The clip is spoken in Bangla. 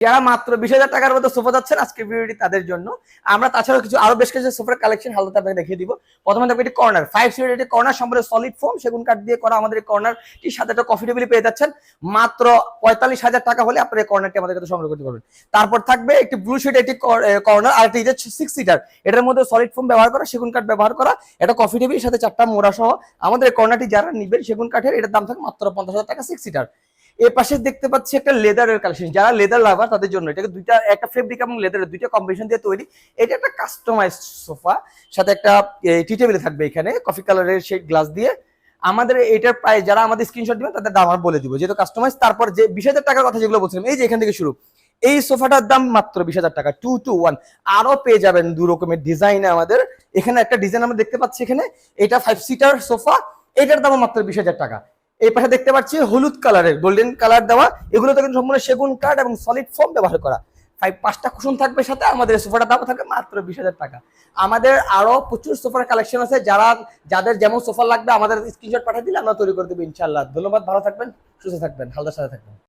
যারা মাত্র 20,000 টাকার মধ্যে সোফা যাচ্ছেন আজকে ভিডিওটি তাদের জন্য। আমরা তাছাড়াও কিছু আরো বেশ কিছু সোফার কালেকশন হালদাতে আপনাকে দেখিয়ে দিব। প্রথমে থাকবে এটি কর্নার 5 সিটের, এটি কর্নার সম্পূর্ণ সলিড ফোম সেগুন কাঠ দিয়ে করা। আমাদের এই কর্নারটির সাথে একটা কফি টেবিল পেয়ে যাচ্ছেন মাত্র 45,000 টাকা হলে আপনার এই কর্নারটি আমাদের কাছে সংগ্রহ করতে পারবেন। তারপর থাকবে একটি ব্লু শিট, এটি কর্নার, আর এটি 6 সিটার, এটার মধ্যে সলিড ফোম ব্যবহার করা, সেগুন কাঠ ব্যবহার করা, এটা কফি টেবিল সাথে 4টা মোড়া সহ। আমাদের এই কর্নারটি যারা নিবেন সেগুন কাঠের, এটার দাম থাকবে মাত্র 50,000 টাকা 6 সিটার। এর পাশে দেখতে পাচ্ছি একটা লেদারের কালেকশন, যারা লেদার লাভার তাদের জন্য। এটাকে দুইটা, একটা ফেব্রিক এবং লেদারের দুইটা কম্বিনেশন দিয়ে তৈরি। এটা একটা কাস্টমাইজ সোফা, সাথে একটা টি টেবিল থাকবে এখানে কফি কালারের সেই গ্লাস দিয়ে। আমাদের এটার প্রাইস, যারা আমাদের স্ক্রিনশট দিবেন তাদের দাম আমরা বলে দিব যেহেতু কাস্টমাইজ। তারপর যে 20,000 টাকার কথা যেগুলো বলছিলাম, এই যে এখান থেকে শুরু, এই সোফাটার দাম মাত্র 20,000 টাকা 2 to 1। আরো পেয়ে যাবেন দু রকমের ডিজাইন আমাদের এখানে। একটা ডিজাইন আমরা দেখতে পাচ্ছি এখানে, এটা 5 সিটার সোফা, এটার দাম মাত্র 20,000 টাকা। এই পাশে দেখতে পাচ্ছি হলুদ কালারের গোল্ডেন কালার দেওয়া, এগুলোতে কিন্তু সম্পূর্ণ সেগুন কাঠ এবং সলিড ফোম ব্যবহার করা। 5টা কুশন থাকবে সাথে। আমাদের সোফাটার দাম থাকবে মাত্র 20,000 টাকা। আমাদের আরো প্রচুর সোফার কালেকশন আছে, যাদের যেমন সোফা লাগবে আমাদের স্ক্রিনশট পাঠিয়ে দিলে আমরা তৈরি করে দেবো ইনশাআল্লাহ। ধন্যবাদ, ভালো থাকবেন, সুস্থ থাকবেন, হালদার সাথে থাকবেন।